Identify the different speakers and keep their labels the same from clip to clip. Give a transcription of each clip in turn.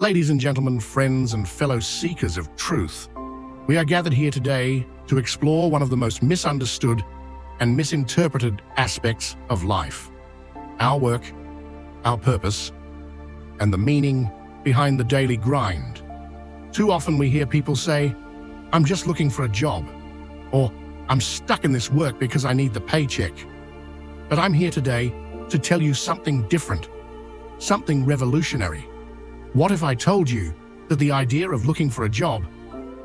Speaker 1: Ladies and gentlemen, friends and fellow seekers of truth, we are gathered here today to explore one of the most misunderstood and misinterpreted aspects of life: our work, our purpose, and the meaning behind the daily grind. Too often we hear people say, "I'm just looking for a job," or "I'm stuck in this work because I need the paycheck." But I'm here today to tell you something different, something revolutionary. What if I told you that the idea of looking for a job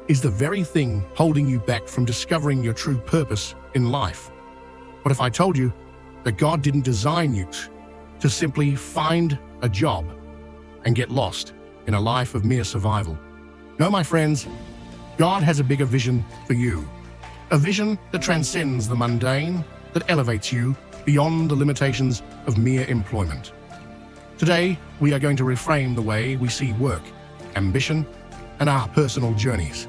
Speaker 1: is the very thing holding you back from discovering your true purpose in life? What if I told you that God didn't design you to simply find a job and get lost in a life of mere survival? No, my friends, God has a bigger vision for you. A vision that transcends the mundane, that elevates you beyond the limitations of mere employment. Today, we are going to reframe the way we see work, ambition, and our personal journeys.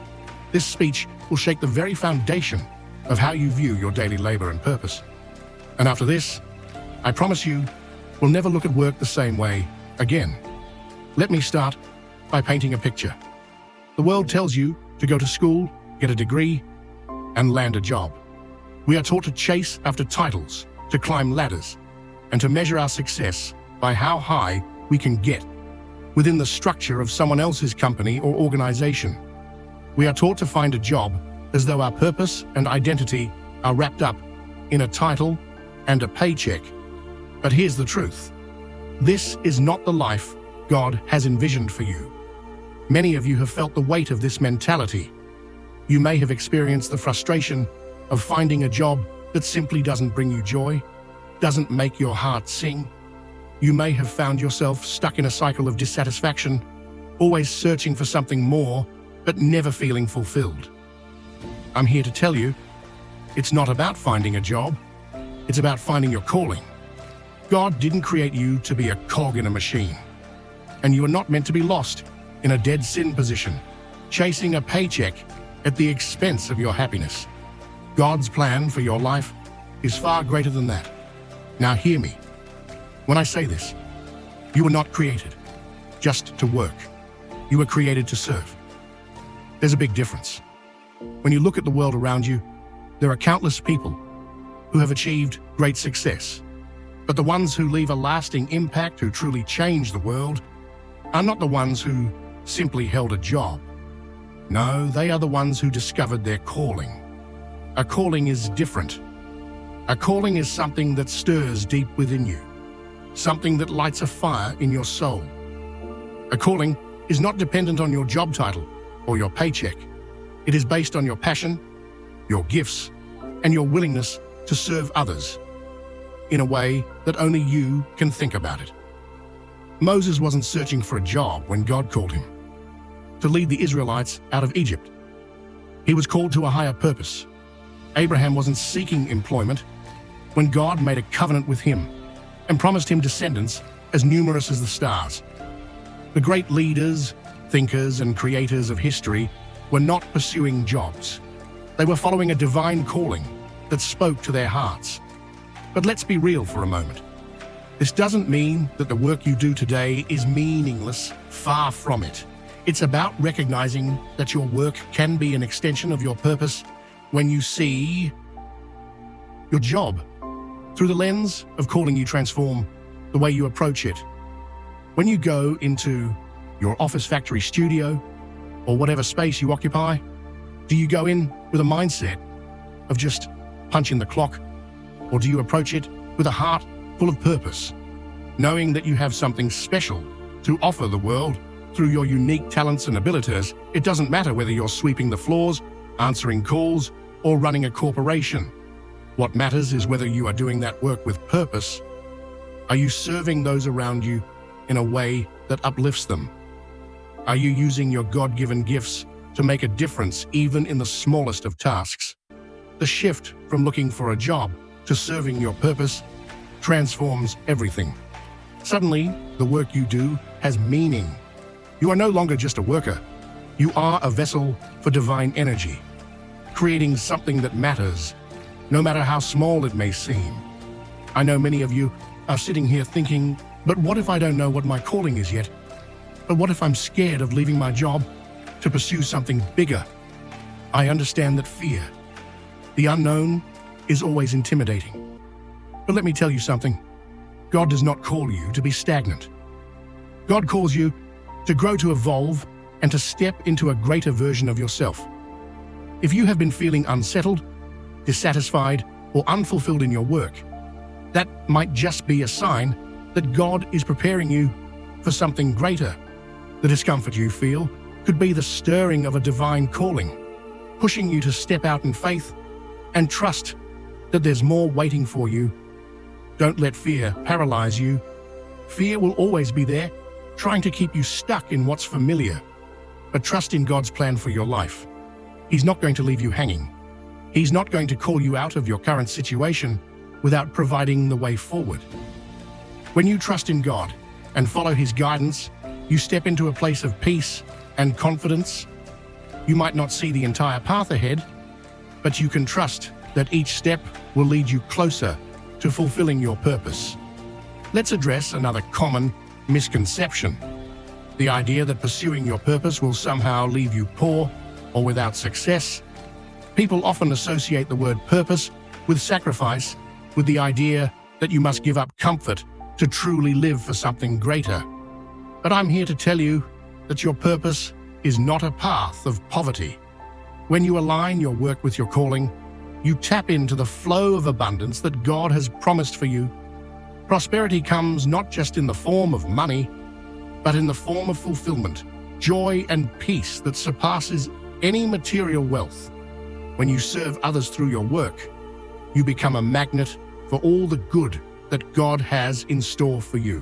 Speaker 1: This speech will shake the very foundation of how you view your daily labor and purpose. And after this, I promise you, we'll never look at work the same way again. Let me start by painting a picture. The world tells you to go to school, get a degree, and land a job. We are taught to chase after titles, to climb ladders, and to measure our success by how high we can get within the structure of someone else's company or organization. We are taught to find a job as though our purpose and identity are wrapped up in a title and a paycheck. But here's the truth. This is not the life God has envisioned for you. Many of you have felt the weight of this mentality. You may have experienced the frustration of finding a job that simply doesn't bring you joy, doesn't make your heart sing. You may have found yourself stuck in a cycle of dissatisfaction, always searching for something more, but never feeling fulfilled. I'm here to tell you, it's not about finding a job, it's about finding your calling. God didn't create you to be a cog in a machine, and you are not meant to be lost in a dead sin position, chasing a paycheck at the expense of your happiness. God's plan for your life is far greater than that. Now hear me. When I say this, you were not created just to work. You were created to serve. There's a big difference. When you look at the world around you, there are countless people who have achieved great success. But the ones who leave a lasting impact, who truly change the world, are not the ones who simply held a job. No, they are the ones who discovered their calling. A calling is different. A calling is something that stirs deep within you, something that lights a fire in your soul. A calling is not dependent on your job title or your paycheck. It is based on your passion, your gifts, and your willingness to serve others in a way that only you can think about it. Moses wasn't searching for a job when God called him to lead the Israelites out of Egypt. He was called to a higher purpose. Abraham wasn't seeking employment when God made a covenant with him and promised him descendants as numerous as the stars. The great leaders, thinkers, and creators of history were not pursuing jobs. They were following a divine calling that spoke to their hearts. But let's be real for a moment. This doesn't mean that the work you do today is meaningless. Far from it. It's about recognizing that your work can be an extension of your purpose when you see your job through the lens of calling. You transform the way you approach it. When you go into your office, factory, studio, or whatever space you occupy, do you go in with a mindset of just punching the clock, or do you approach it with a heart full of purpose, knowing that you have something special to offer the world through your unique talents and abilities? It doesn't matter whether you're sweeping the floors, answering calls, or running a corporation. What matters is whether you are doing that work with purpose. Are you serving those around you in a way that uplifts them? Are you using your God-given gifts to make a difference even in the smallest of tasks? The shift from looking for a job to serving your purpose transforms everything. Suddenly, the work you do has meaning. You are no longer just a worker. You are a vessel for divine energy, creating something that matters, no matter how small it may seem. I know many of you are sitting here thinking, but what if I don't know what my calling is yet? But what if I'm scared of leaving my job to pursue something bigger? I understand that fear, the unknown, is always intimidating. But let me tell you something. God does not call you to be stagnant. God calls you to grow, to evolve, and to step into a greater version of yourself. If you have been feeling unsettled, dissatisfied, or unfulfilled in your work, that might just be a sign that God is preparing you for something greater. The discomfort you feel could be the stirring of a divine calling, pushing you to step out in faith and trust that there's more waiting for you. Don't let fear paralyze you. Fear will always be there, trying to keep you stuck in what's familiar. But trust in God's plan for your life. He's not going to leave you hanging. He's not going to call you out of your current situation without providing the way forward. When you trust in God and follow His guidance, you step into a place of peace and confidence. You might not see the entire path ahead, but you can trust that each step will lead you closer to fulfilling your purpose. Let's address another common misconception: the idea that pursuing your purpose will somehow leave you poor or without success. People often associate the word purpose with sacrifice, with the idea that you must give up comfort to truly live for something greater. But I'm here to tell you that your purpose is not a path of poverty. When you align your work with your calling, you tap into the flow of abundance that God has promised for you. Prosperity comes not just in the form of money, but in the form of fulfillment, joy, and peace that surpasses any material wealth. When you serve others through your work, you become a magnet for all the good that God has in store for you.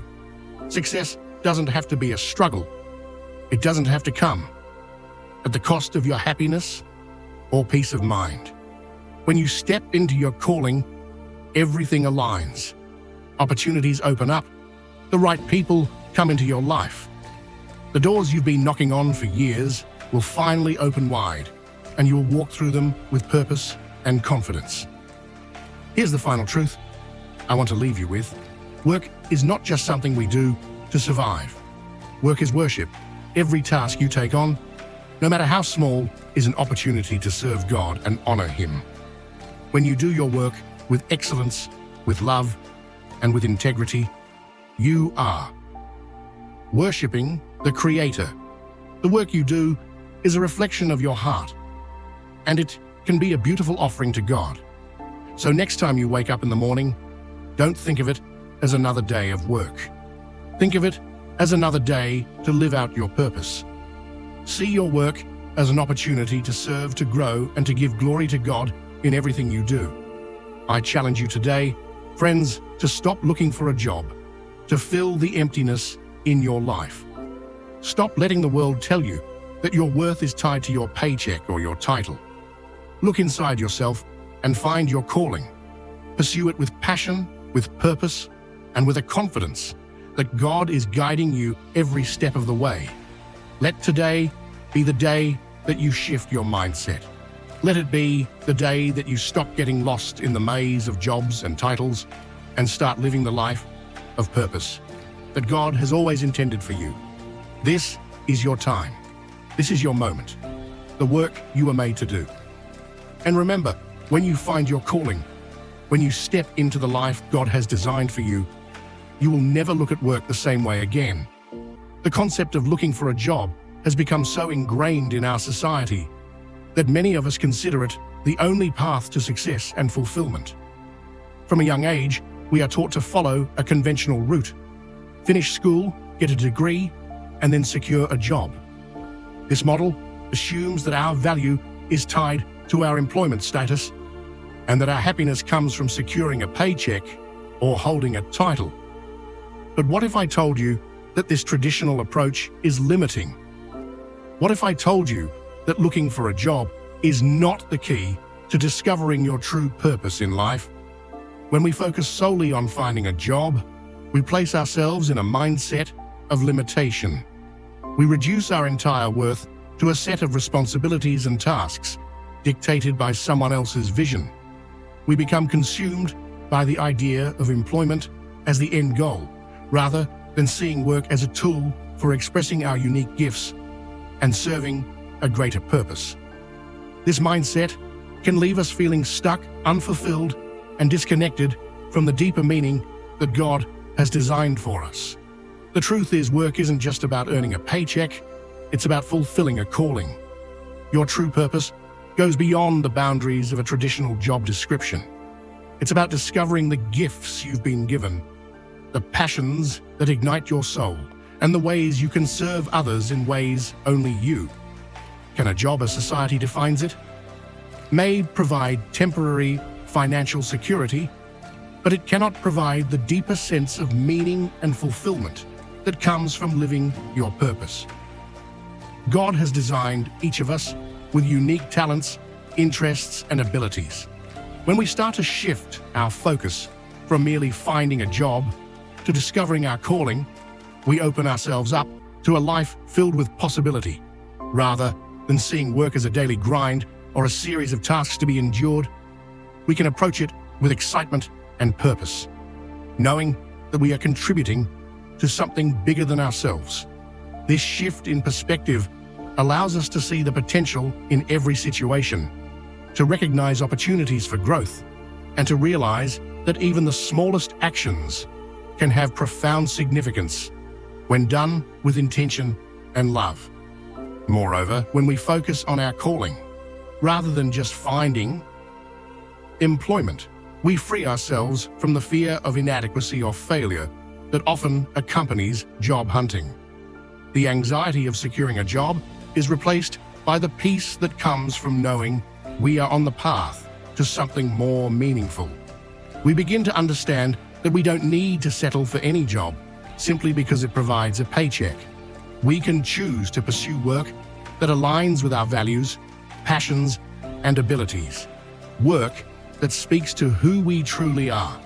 Speaker 1: Success doesn't have to be a struggle. It doesn't have to come at the cost of your happiness or peace of mind. When you step into your calling, everything aligns. Opportunities open up. The right people come into your life. The doors you've been knocking on for years will finally open wide, and you will walk through them with purpose and confidence. Here's the final truth I want to leave you with. Work is not just something we do to survive. Work is worship. Every task you take on, no matter how small, is an opportunity to serve God and honor Him. When you do your work with excellence, with love, and with integrity, you are worshiping the Creator. The work you do is a reflection of your heart, and it can be a beautiful offering to God. So next time you wake up in the morning, don't think of it as another day of work. Think of it as another day to live out your purpose. See your work as an opportunity to serve, to grow, and to give glory to God in everything you do. I challenge you today, friends, to stop looking for a job, to fill the emptiness in your life. Stop letting the world tell you that your worth is tied to your paycheck or your title. Look inside yourself and find your calling. Pursue it with passion, with purpose, and with a confidence that God is guiding you every step of the way. Let today be the day that you shift your mindset. Let it be the day that you stop getting lost in the maze of jobs and titles and start living the life of purpose that God has always intended for you. This is your time. This is your moment, the work you were made to do. And remember, when you find your calling, when you step into the life God has designed for you, you will never look at work the same way again. The concept of looking for a job has become so ingrained in our society that many of us consider it the only path to success and fulfillment. From a young age, we are taught to follow a conventional route: finish school, get a degree, and then secure a job. This model assumes that our value is tied to our employment status and that our happiness comes from securing a paycheck or holding a title. But what if I told you that this traditional approach is limiting? What if I told you that looking for a job is not the key to discovering your true purpose in life? When we focus solely on finding a job, we place ourselves in a mindset of limitation. We reduce our entire worth to a set of responsibilities and tasks dictated by someone else's vision. We become consumed by the idea of employment as the end goal, rather than seeing work as a tool for expressing our unique gifts and serving a greater purpose. This mindset can leave us feeling stuck, unfulfilled, and disconnected from the deeper meaning that God has designed for us. The truth is, work isn't just about earning a paycheck, it's about fulfilling a calling. Your true purpose goes beyond the boundaries of a traditional job description. It's about discovering the gifts you've been given, the passions that ignite your soul, and the ways you can serve others in ways only you. Can a job as society defines it? May provide temporary financial security, but it cannot provide the deeper sense of meaning and fulfillment that comes from living your purpose. God has designed each of us with unique talents, interests, and abilities. When we start to shift our focus from merely finding a job to discovering our calling, we open ourselves up to a life filled with possibility. Rather than seeing work as a daily grind or a series of tasks to be endured, we can approach it with excitement and purpose, knowing that we are contributing to something bigger than ourselves. This shift in perspective allows us to see the potential in every situation, to recognize opportunities for growth, and to realize that even the smallest actions can have profound significance when done with intention and love. Moreover, when we focus on our calling, rather than just finding employment, we free ourselves from the fear of inadequacy or failure that often accompanies job hunting. The anxiety of securing a job is replaced by the peace that comes from knowing we are on the path to something more meaningful. We begin to understand that we don't need to settle for any job simply because it provides a paycheck. We can choose to pursue work that aligns with our values, passions, and abilities. Work that speaks to who we truly are.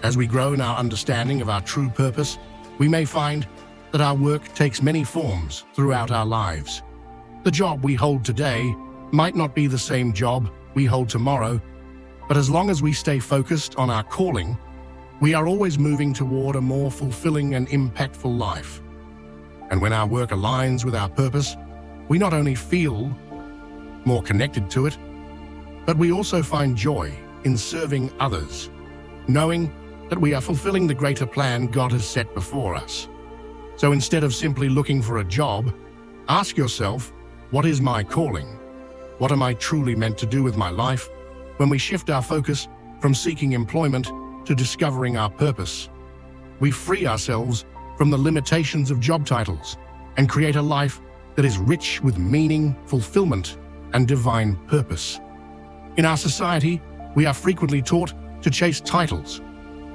Speaker 1: As we grow in our understanding of our true purpose, we may find that our work takes many forms throughout our lives. The job we hold today might not be the same job we hold tomorrow, but as long as we stay focused on our calling, we are always moving toward a more fulfilling and impactful life. And when our work aligns with our purpose, we not only feel more connected to it, but we also find joy in serving others, knowing that we are fulfilling the greater plan God has set before us. So instead of simply looking for a job, ask yourself, what is my calling? What am I truly meant to do with my life? When we shift our focus from seeking employment to discovering our purpose, we free ourselves from the limitations of job titles and create a life that is rich with meaning, fulfillment, and divine purpose. In our society, we are frequently taught to chase titles,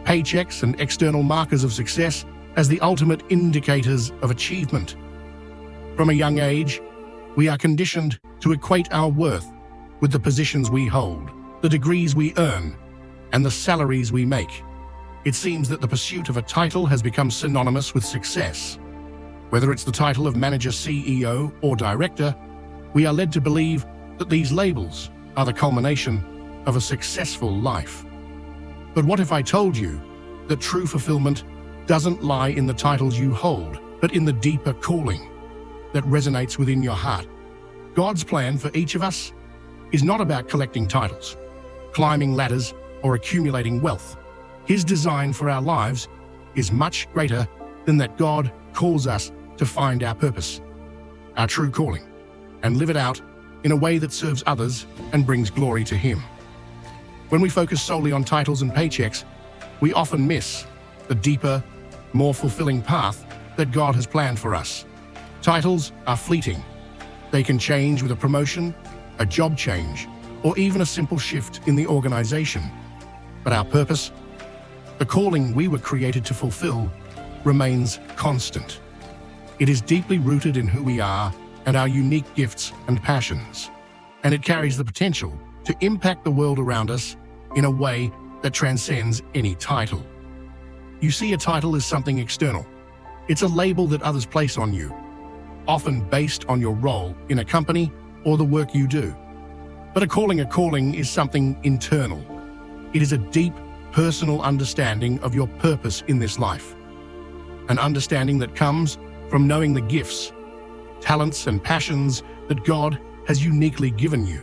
Speaker 1: paychecks, and external markers of success as the ultimate indicators of achievement. From a young age, we are conditioned to equate our worth with the positions we hold, the degrees we earn, and the salaries we make. It seems that the pursuit of a title has become synonymous with success. Whether it's the title of manager, CEO, or director, we are led to believe that these labels are the culmination of a successful life. But what if I told you that true fulfillment doesn't lie in the titles you hold, but in the deeper calling that resonates within your heart? God's plan for each of us is not about collecting titles, climbing ladders, or accumulating wealth. His design for our lives is much greater than that. God calls us to find our purpose, our true calling, and live it out in a way that serves others and brings glory to Him. When we focus solely on titles and paychecks, we often miss the deeper, more fulfilling path that God has planned for us. Titles are fleeting. They can change with a promotion, a job change, or even a simple shift in the organization. But our purpose, the calling we were created to fulfill, remains constant. It is deeply rooted in who we are and our unique gifts and passions, and it carries the potential to impact the world around us in a way that transcends any title. You see, a title is something external. It's a label that others place on you, often based on your role in a company or the work you do. But a calling is something internal. It is a deep, personal understanding of your purpose in this life, an understanding that comes from knowing the gifts, talents, and passions that God has uniquely given you.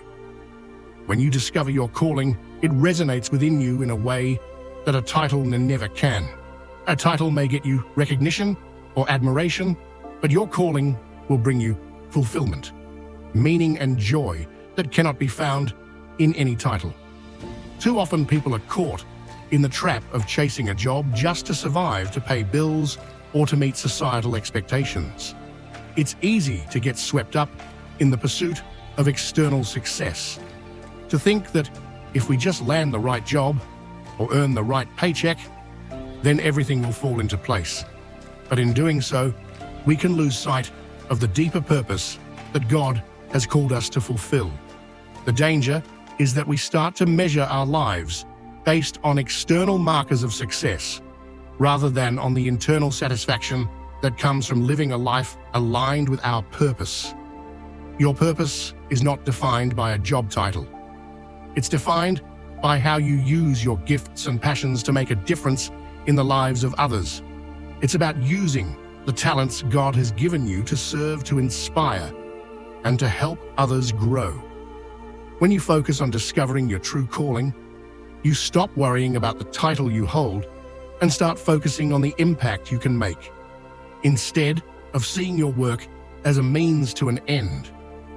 Speaker 1: When you discover your calling, it resonates within you in a way that a title never can. A title may get you recognition or admiration, but your calling will bring you fulfillment, meaning, and joy that cannot be found in any title. Too often people are caught in the trap of chasing a job just to survive, to pay bills, or to meet societal expectations. It's easy to get swept up in the pursuit of external success, to think that if we just land the right job or earn the right paycheck, then everything will fall into place. But in doing so, we can lose sight of the deeper purpose that God has called us to fulfill. The danger is that we start to measure our lives based on external markers of success, rather than on the internal satisfaction that comes from living a life aligned with our purpose. Your purpose is not defined by a job title. It's defined by how you use your gifts and passions to make a difference in the lives of others. It's about using the talents God has given you to serve, to inspire, and to help others grow. When you focus on discovering your true calling, you stop worrying about the title you hold and start focusing on the impact you can make. Instead of seeing your work as a means to an end,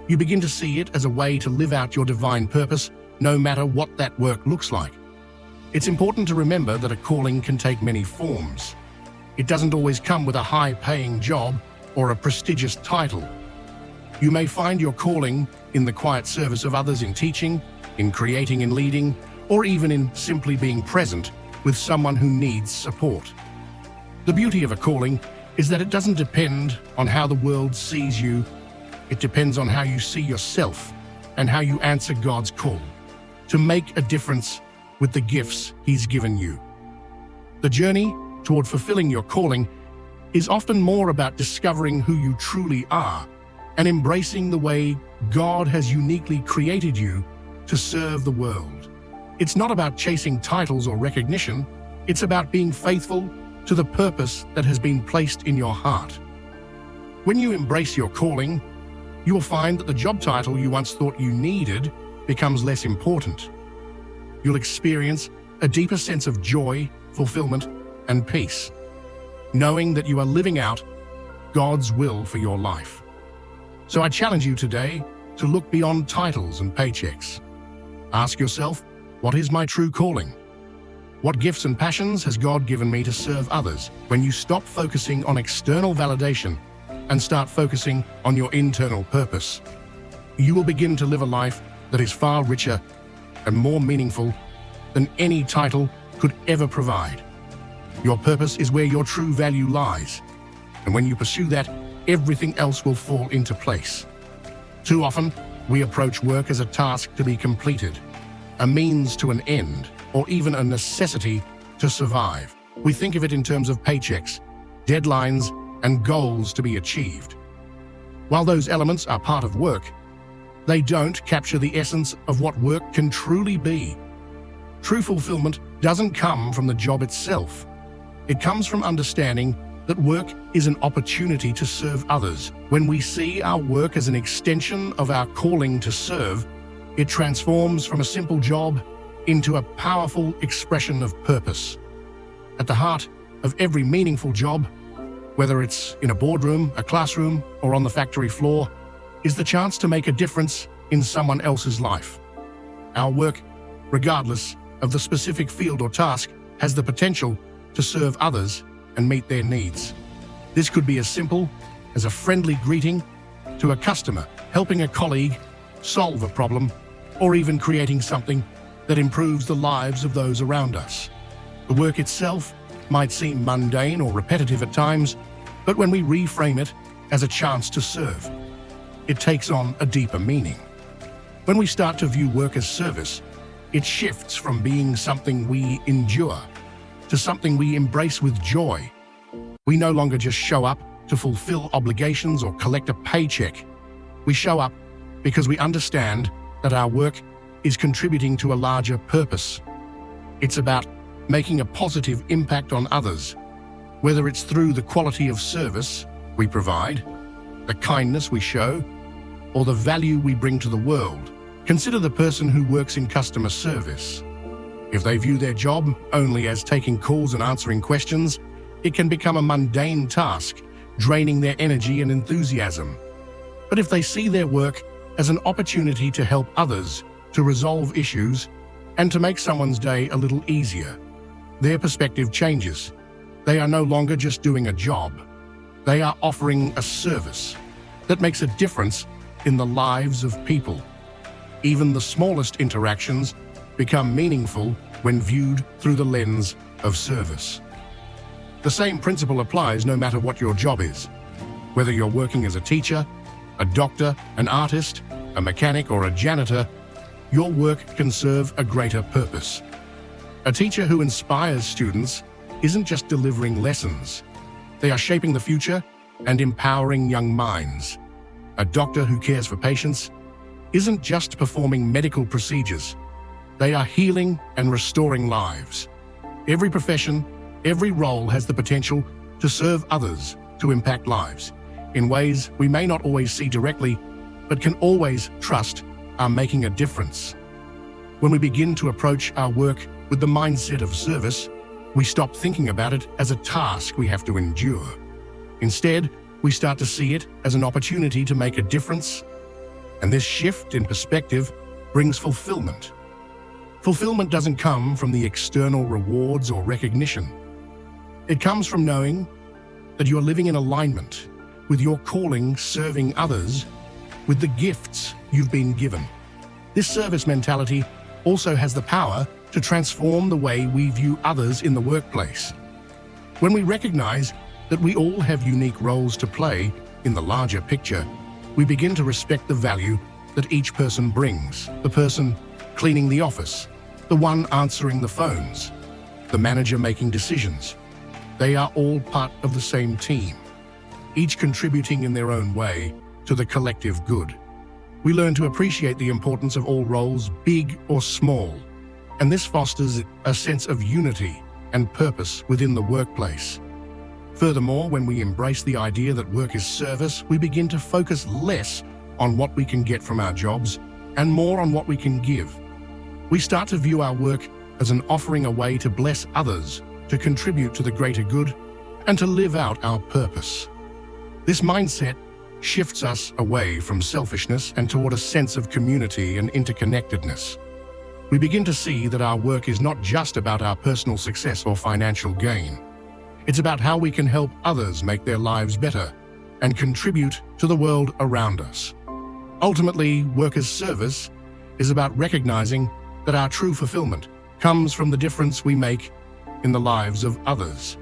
Speaker 1: you begin to see it as a way to live out your divine purpose, no matter what that work looks like. It's important to remember that a calling can take many forms. It doesn't always come with a high-paying job or a prestigious title. You may find your calling in the quiet service of others, in teaching, in creating and leading, or even in simply being present with someone who needs support. The beauty of a calling is that it doesn't depend on how the world sees you. It depends on how you see yourself and how you answer God's call to make a difference with the gifts He's given you. The journey toward fulfilling your calling is often more about discovering who you truly are and embracing the way God has uniquely created you to serve the world. It's not about chasing titles or recognition. It's about being faithful to the purpose that has been placed in your heart. When you embrace your calling, you will find that the job title you once thought you needed becomes less important. You'll experience a deeper sense of joy, fulfillment, and peace, knowing that you are living out God's will for your life. So I challenge you today to look beyond titles and paychecks. Ask yourself, what is my true calling? What gifts and passions has God given me to serve others? When you stop focusing on external validation and start focusing on your internal purpose, you will begin to live a life that is far richer and more meaningful than any title could ever provide. Your purpose is where your true value lies, and when you pursue that, everything else will fall into place. Too often, we approach work as a task to be completed, a means to an end, or even a necessity to survive. We think of it in terms of paychecks, deadlines, and goals to be achieved. While those elements are part of work, they don't capture the essence of what work can truly be. True fulfillment doesn't come from the job itself. It comes from understanding that work is an opportunity to serve others. When we see our work as an extension of our calling to serve, it transforms from a simple job into a powerful expression of purpose. At the heart of every meaningful job, whether it's in a boardroom, a classroom, or on the factory floor, is the chance to make a difference in someone else's life. Our work, regardless of the specific field or task, has the potential to serve others and meet their needs. This could be as simple as a friendly greeting to a customer, helping a colleague solve a problem, or even creating something that improves the lives of those around us. The work itself might seem mundane or repetitive at times, but when we reframe it as a chance to serve, it takes on a deeper meaning. When we start to view work as service, it shifts from being something we endure to something we embrace with joy. We no longer just show up to fulfill obligations or collect a paycheck. We show up because we understand that our work is contributing to a larger purpose. It's about making a positive impact on others, whether it's through the quality of service we provide, the kindness we show, or the value we bring to the world. Consider the person who works in customer service. If they view their job only as taking calls and answering questions, it can become a mundane task, draining their energy and enthusiasm. But if they see their work as an opportunity to help others, to resolve issues, and to make someone's day a little easier, their perspective changes. They are no longer just doing a job. They are offering a service that makes a difference in the lives of people. Even the smallest interactions become meaningful when viewed through the lens of service. The same principle applies no matter what your job is. Whether you're working as a teacher, a doctor, an artist, a mechanic, or a janitor, your work can serve a greater purpose. A teacher who inspires students isn't just delivering lessons. They are shaping the future and empowering young minds. A doctor who cares for patients isn't just performing medical procedures. They are healing and restoring lives. Every profession, every role has the potential to serve others, to impact lives in ways we may not always see directly, but can always trust are making a difference. When we begin to approach our work with the mindset of service, we stop thinking about it as a task we have to endure. Instead, we start to see it as an opportunity to make a difference, and this shift in perspective brings fulfillment. Fulfillment doesn't come from the external rewards or recognition. It comes from knowing that you are living in alignment with your calling, serving others with the gifts you've been given. This service mentality also has the power to transform the way we view others in the workplace. When we recognize that we all have unique roles to play in the larger picture, we begin to respect the value that each person brings. The person cleaning the office, the one answering the phones, the manager making decisions. They are all part of the same team, each contributing in their own way to the collective good. We learn to appreciate the importance of all roles, big or small, and this fosters a sense of unity and purpose within the workplace. Furthermore, when we embrace the idea that work is service, we begin to focus less on what we can get from our jobs and more on what we can give. We start to view our work as an offering, a way to bless others, to contribute to the greater good, and to live out our purpose. This mindset shifts us away from selfishness and toward a sense of community and interconnectedness. We begin to see that our work is not just about our personal success or financial gain. It's about how we can help others make their lives better and contribute to the world around us. Ultimately, work as service is about recognizing that our true fulfillment comes from the difference we make in the lives of others.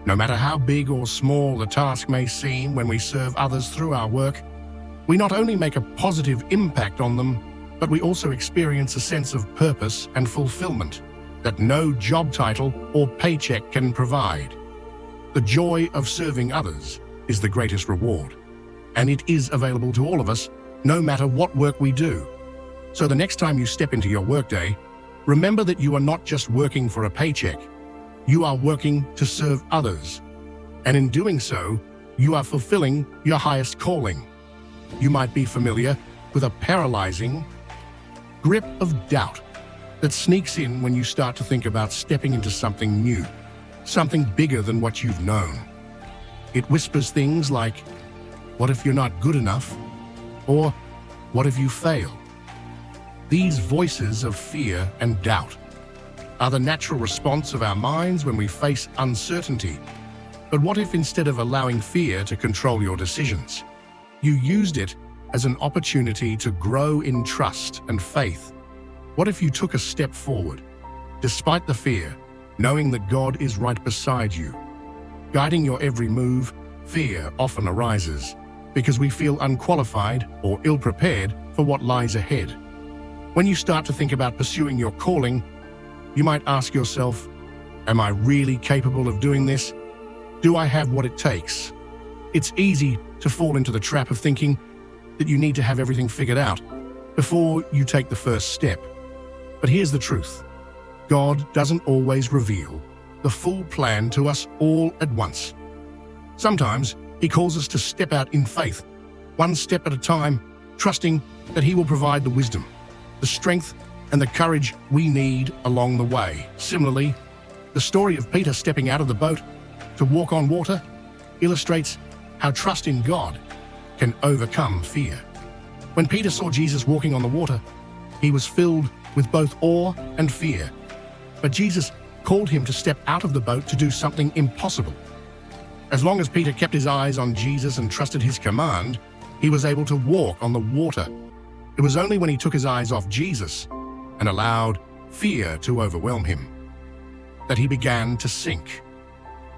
Speaker 1: No matter how big or small the task may seem, when we serve others through our work, we not only make a positive impact on them, but we also experience a sense of purpose and fulfillment that no job title or paycheck can provide. The joy of serving others is the greatest reward, and it is available to all of us, no matter what work we do. So the next time you step into your workday, remember that you are not just working for a paycheck. You are working to serve others, and in doing so, you are fulfilling your highest calling. You might be familiar with a paralyzing grip of doubt that sneaks in when you start to think about stepping into something new, something bigger than what you've known. It whispers things like, "What if you're not good enough?" Or, "What if you fail?" These voices of fear and doubt are the natural response of our minds when we face uncertainty. But what if, instead of allowing fear to control your decisions, you used it as an opportunity to grow in trust and faith? What if you took a step forward, despite the fear, knowing that God is right beside you, guiding your every move? Fear often arises because we feel unqualified or ill-prepared for what lies ahead. When you start to think about pursuing your calling, you might ask yourself, am I really capable of doing this? Do I have what it takes? It's easy to fall into the trap of thinking that you need to have everything figured out before you take the first step. But here's the truth. God doesn't always reveal the full plan to us all at once. Sometimes He calls us to step out in faith, one step at a time, trusting that He will provide the wisdom, the strength, and the courage we need along the way. Similarly, the story of Peter stepping out of the boat to walk on water illustrates how trust in God can overcome fear. When Peter saw Jesus walking on the water, he was filled with both awe and fear. But Jesus called him to step out of the boat to do something impossible. As long as Peter kept his eyes on Jesus and trusted His command, he was able to walk on the water. It was only when he took his eyes off Jesus and allowed fear to overwhelm him that he began to sink.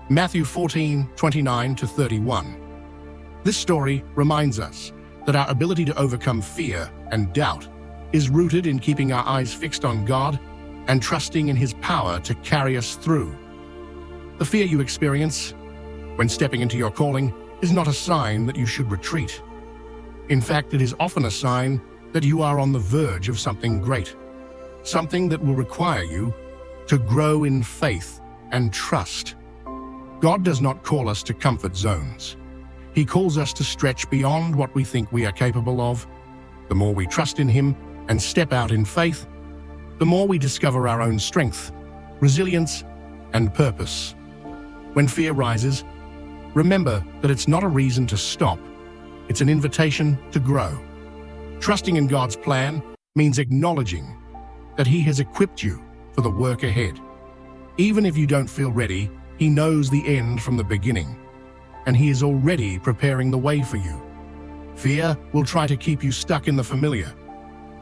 Speaker 1: Matthew 14:29-31. This story reminds us that our ability to overcome fear and doubt is rooted in keeping our eyes fixed on God and trusting in His power to carry us through. The fear you experience when stepping into your calling is not a sign that you should retreat. In fact, it is often a sign that you are on the verge of something great, something that will require you to grow in faith and trust. God does not call us to comfort zones. He calls us to stretch beyond what we think we are capable of. The more we trust in Him and step out in faith, the more we discover our own strength, resilience, and purpose. When fear rises, remember that it's not a reason to stop. It's an invitation to grow. Trusting in God's plan means acknowledging that He has equipped you for the work ahead. Even if you don't feel ready, He knows the end from the beginning, and He is already preparing the way for you. Fear will try to keep you stuck in the familiar,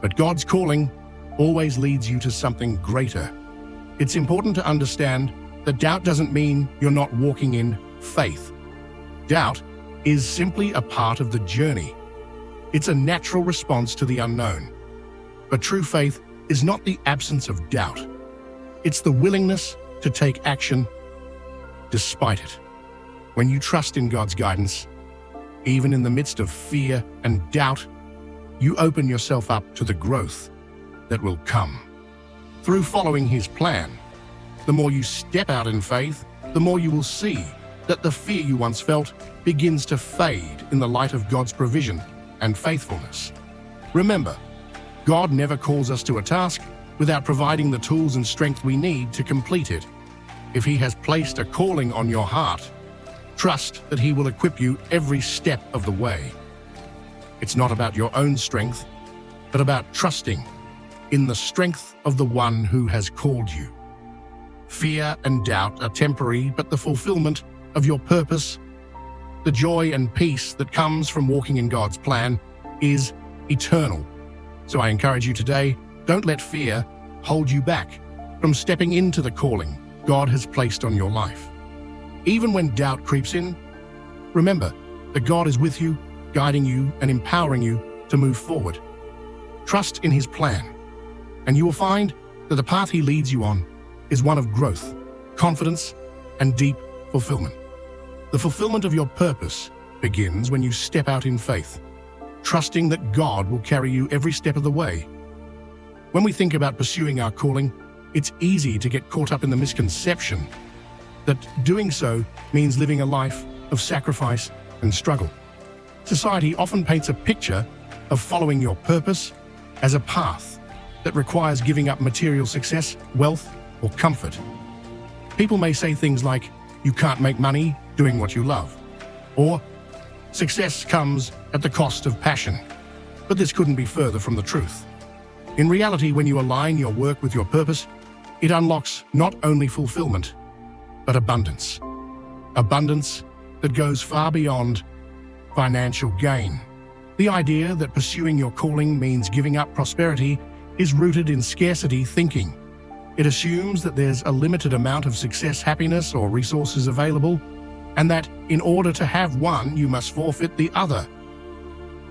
Speaker 1: but God's calling always leads you to something greater. It's important to understand that doubt doesn't mean you're not walking in faith. Doubt is simply a part of the journey. It's a natural response to the unknown. But true faith is not the absence of doubt. It's the willingness to take action despite it. When you trust in God's guidance, even in the midst of fear and doubt, you open yourself up to the growth that will come. Through following His plan, the more you step out in faith, the more you will see that the fear you once felt begins to fade in the light of God's provision and faithfulness. Remember, God never calls us to a task without providing the tools and strength we need to complete it. If He has placed a calling on your heart, trust that He will equip you every step of the way. It's not about your own strength, but about trusting in the strength of the One who has called you. Fear and doubt are temporary, but the fulfillment of your purpose, the joy and peace that comes from walking in God's plan, is eternal. So I encourage you today, don't let fear hold you back from stepping into the calling God has placed on your life. Even when doubt creeps in, remember that God is with you, guiding you and empowering you to move forward. Trust in His plan, and you will find that the path He leads you on is one of growth, confidence, and deep fulfillment. The fulfillment of your purpose begins when you step out in faith, trusting that God will carry you every step of the way. When we think about pursuing our calling, it's easy to get caught up in the misconception that doing so means living a life of sacrifice and struggle. Society often paints a picture of following your purpose as a path that requires giving up material success, wealth, or comfort. People may say things like, "You can't make money doing what you love," or "Success comes at the cost of passion." But this couldn't be further from the truth. In reality, when you align your work with your purpose, it unlocks not only fulfillment, but abundance. Abundance that goes far beyond financial gain. The idea that pursuing your calling means giving up prosperity is rooted in scarcity thinking. It assumes that there's a limited amount of success, happiness, or resources available, and that in order to have one, you must forfeit the other.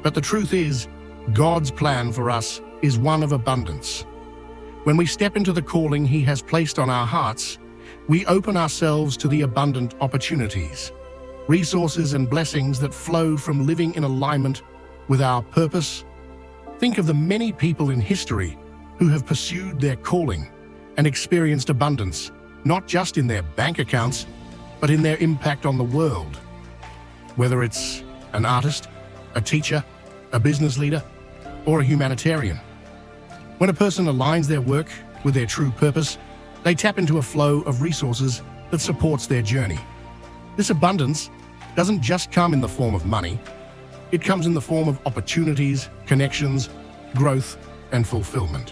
Speaker 1: But the truth is, God's plan for us is one of abundance. When we step into the calling He has placed on our hearts, we open ourselves to the abundant opportunities, resources, and blessings that flow from living in alignment with our purpose. Think of the many people in history who have pursued their calling and experienced abundance, not just in their bank accounts, but in their impact on the world. whether it's an artist, a teacher, a business leader, or a humanitarian. When a person aligns their work with their true purpose, they tap into a flow of resources that supports their journey. This abundance doesn't just come in the form of money. It comes in the form of opportunities, connections, growth, and fulfillment.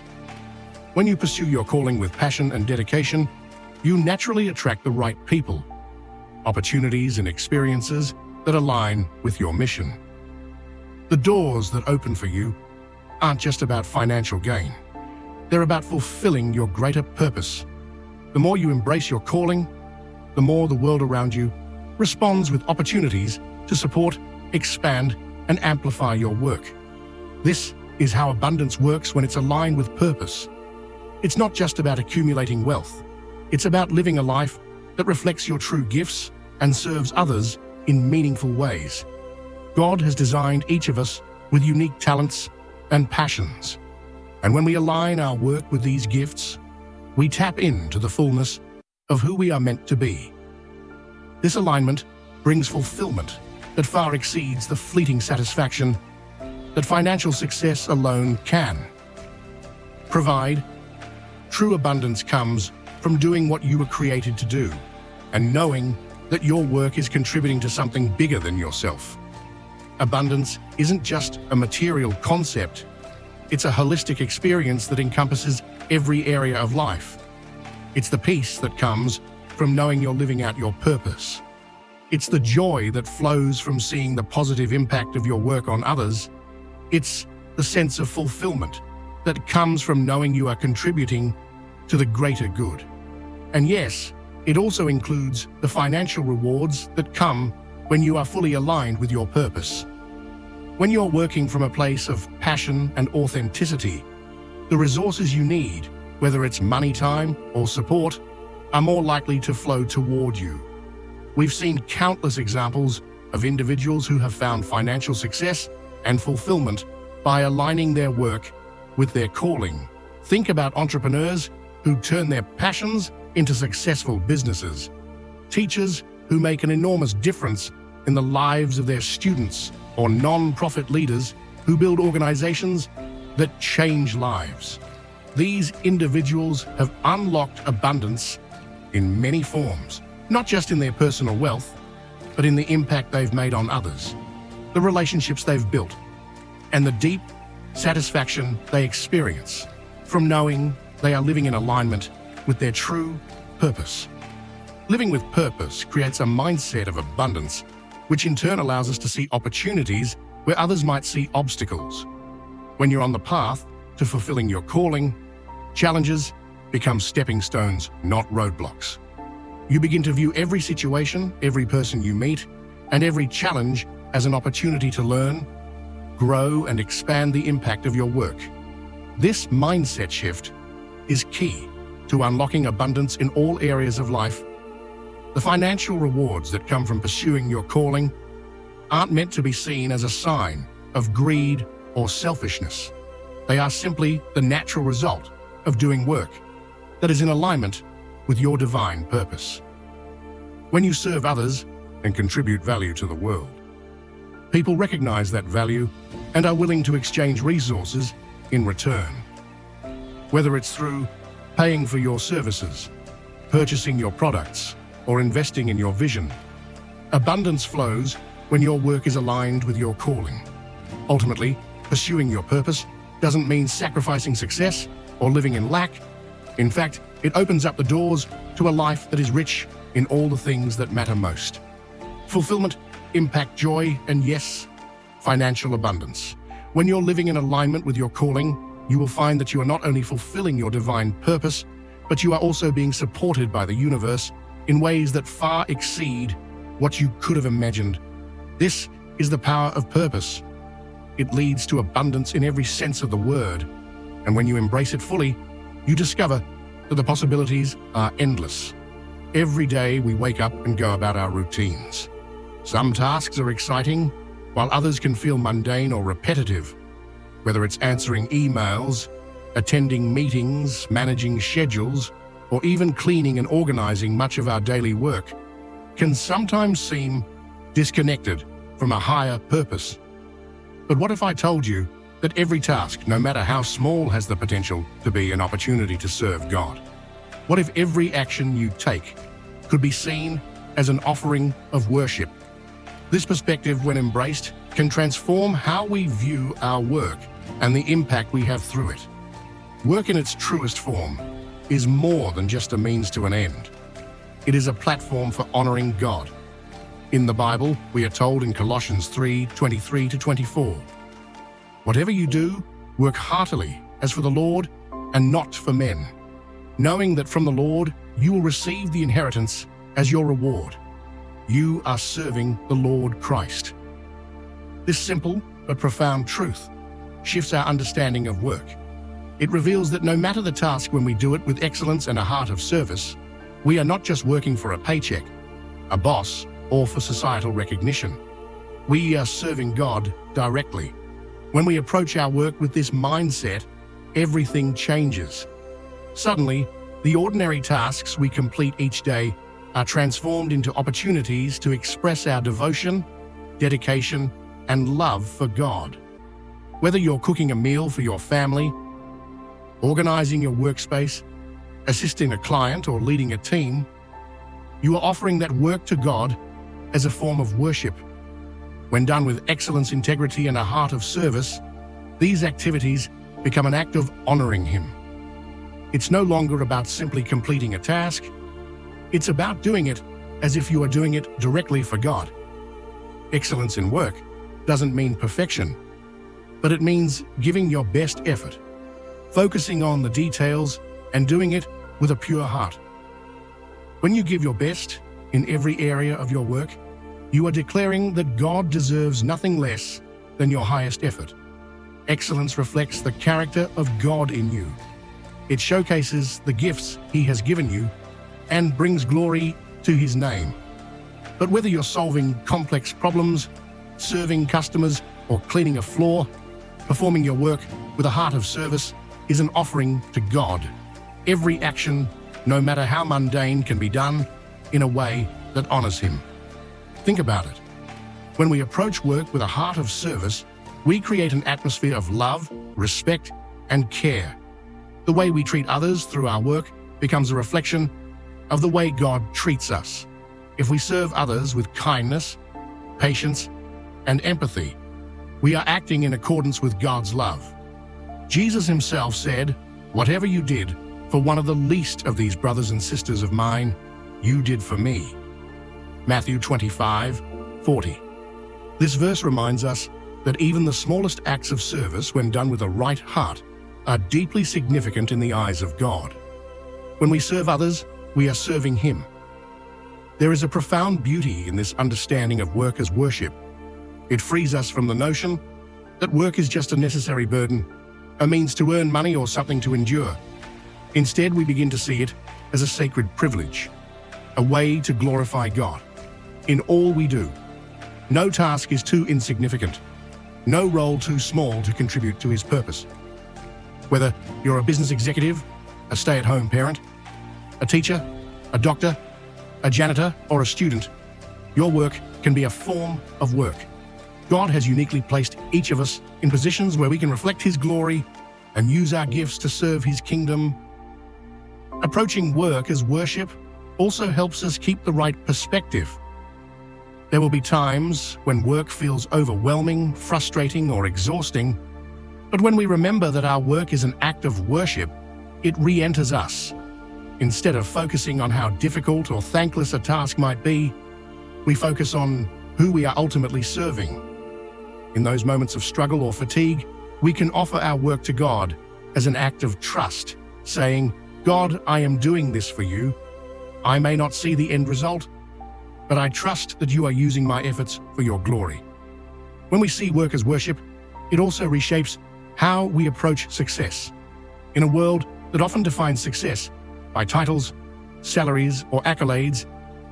Speaker 1: When you pursue your calling with passion and dedication, you naturally attract the right people, opportunities, and experiences that align with your mission. The doors that open for you aren't just about financial gain. They're about fulfilling your greater purpose. The more you embrace your calling, the more the world around you responds with opportunities to support, expand, and amplify your work. This is how abundance works when it's aligned with purpose. It's not just about accumulating wealth. It's about living a life that reflects your true gifts and serves others in meaningful ways. God has designed each of us with unique talents and passions. And when we align our work with these gifts, we tap into the fullness of who we are meant to be. This alignment brings fulfillment that far exceeds the fleeting satisfaction that financial success alone can provide. True abundance comes from doing what you were created to do and knowing that your work is contributing to something bigger than yourself. Abundance isn't just a material concept. It's a holistic experience that encompasses every area of life. It's the peace that comes from knowing you're living out your purpose. It's the joy that flows from seeing the positive impact of your work on others. It's the sense of fulfillment that comes from knowing you are contributing to the greater good. And yes, it also includes the financial rewards that come when you are fully aligned with your purpose. When you're working from a place of passion and authenticity, the resources you need, whether it's money, time, or support, are more likely to flow toward you. We've seen countless examples of individuals who have found financial success and fulfillment by aligning their work with their calling. Think about entrepreneurs who turn their passions into successful businesses, teachers who make an enormous difference in the lives of their students, or non-profit leaders who build organizations that change lives. These individuals have unlocked abundance in many forms, not just in their personal wealth, but in the impact they've made on others, the relationships they've built, and the deep satisfaction they experience from knowing they are living in alignment with their true purpose. Living with purpose creates a mindset of abundance, which in turn allows us to see opportunities where others might see obstacles. When you're on the path to fulfilling your calling, challenges become stepping stones, not roadblocks. You begin to view every situation, every person you meet, and every challenge as an opportunity to learn, grow, and expand the impact of your work. This mindset shift is key to unlocking abundance in all areas of life. The financial rewards that come from pursuing your calling aren't meant to be seen as a sign of greed or selfishness. They are simply the natural result of doing work that is in alignment with your divine purpose. When you serve others and contribute value to the world, people recognize that value and are willing to exchange resources in return. Whether it's through paying for your services, purchasing your products, or investing in your vision, abundance flows when your work is aligned with your calling. Ultimately, pursuing your purpose doesn't mean sacrificing success or living in lack. In fact, it opens up the doors to a life that is rich in all the things that matter most. Fulfillment, impact, joy, and yes, financial abundance. When you're living in alignment with your calling, you will find that you are not only fulfilling your divine purpose, but you are also being supported by the universe in ways that far exceed what you could have imagined. This is the power of purpose. It leads to abundance in every sense of the word. And when you embrace it fully, you discover that the possibilities are endless. Every day we wake up and go about our routines. Some tasks are exciting, while others can feel mundane or repetitive. Whether it's answering emails, attending meetings, managing schedules, or even cleaning and organizing, much of our daily work can sometimes seem disconnected from a higher purpose. But what if I told you that every task, no matter how small, has the potential to be an opportunity to serve God? What if every action you take could be seen as an offering of worship? This perspective, when embraced, can transform how we view our work and the impact we have through it. Work in its truest form is more than just a means to an end. It is a platform for honoring God. In the Bible, we are told in Colossians 3:23-24, "Whatever you do, work heartily as for the Lord and not for men, knowing that from the Lord you will receive the inheritance as your reward. You are serving the Lord Christ." This simple but profound truth shifts our understanding of work. It reveals that no matter the task, when we do it with excellence and a heart of service, we are not just working for a paycheck, a boss, or for societal recognition. We are serving God directly. When we approach our work with this mindset, everything changes. Suddenly, the ordinary tasks we complete each day are transformed into opportunities to express our devotion, dedication, and love for God. Whether you're cooking a meal for your family, organizing your workspace, assisting a client, or leading a team, you are offering that work to God as a form of worship. When done with excellence, integrity, and a heart of service, these activities become an act of honoring Him. It's no longer about simply completing a task. It's about doing it as if you are doing it directly for God. Excellence in work doesn't mean perfection, but it means giving your best effort, focusing on the details, and doing it with a pure heart. When you give your best in every area of your work, you are declaring that God deserves nothing less than your highest effort. Excellence reflects the character of God in you. It showcases the gifts He has given you and brings glory to His name. But whether you're solving complex problems, serving customers, or cleaning a floor, performing your work with a heart of service is an offering to God. Every action, no matter how mundane, can be done in a way that honors Him. Think about it. When we approach work with a heart of service, we create an atmosphere of love, respect, and care. The way we treat others through our work becomes a reflection of the way God treats us. If we serve others with kindness, patience, and empathy, we are acting in accordance with God's love. Jesus Himself said, "Whatever you did for one of the least of these brothers and sisters of mine, you did for me." Matthew 25:40. This verse reminds us that even the smallest acts of service, when done with a right heart, are deeply significant in the eyes of God. When we serve others, we are serving Him. There is a profound beauty in this understanding of work as worship. It frees us from the notion that work is just a necessary burden, a means to earn money, or something to endure. Instead, we begin to see it as a sacred privilege, a way to glorify God in all we do. No task is too insignificant, no role too small to contribute to His purpose. Whether you're a business executive, a stay-at-home parent, a teacher, a doctor, a janitor, or a student, your work can be a form of work. God has uniquely placed each of us in positions where we can reflect His glory and use our gifts to serve His kingdom. Approaching work as worship also helps us keep the right perspective. There will be times when work feels overwhelming, frustrating, or exhausting, but when we remember that our work is an act of worship, it re-enters us. Instead of focusing on how difficult or thankless a task might be, we focus on who we are ultimately serving. In those moments of struggle or fatigue, we can offer our work to God as an act of trust, saying, "God, I am doing this for you. I may not see the end result, but I trust that you are using my efforts for your glory." When we see work as worship, it also reshapes how we approach success. In a world that often defines success by titles, salaries, or accolades,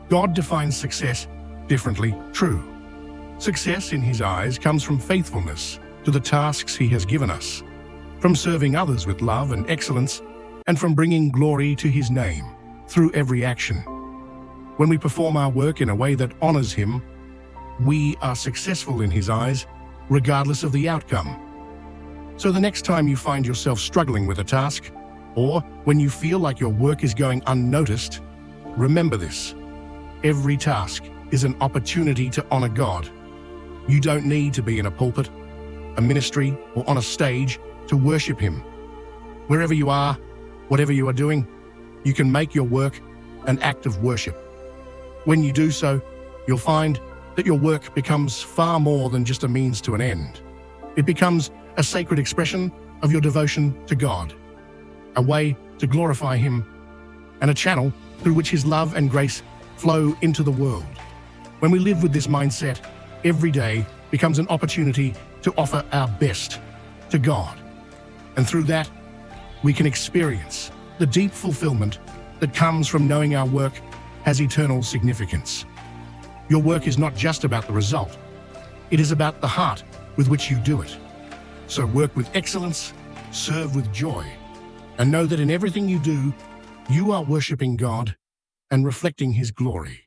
Speaker 1: God defines success differently. True success in His eyes comes from faithfulness to the tasks He has given us, from serving others with love and excellence, and from bringing glory to His name through every action. When we perform our work in a way that honors Him, we are successful in His eyes, regardless of the outcome. So the next time you find yourself struggling with a task, or when you feel like your work is going unnoticed, remember this: every task is an opportunity to honor God. You don't need to be in a pulpit, a ministry, or on a stage to worship Him. Wherever you are, whatever you are doing, you can make your work an act of worship. When you do so, you'll find that your work becomes far more than just a means to an end. It becomes a sacred expression of your devotion to God, a way to glorify Him, and a channel through which His love and grace flow into the world. When we live with this mindset, every day becomes an opportunity to offer our best to God. And through that, we can experience the deep fulfillment that comes from knowing our work has eternal significance. Your work is not just about the result. It is about the heart with which you do it. So work with excellence, serve with joy, and know that in everything you do, you are worshiping God and reflecting His glory.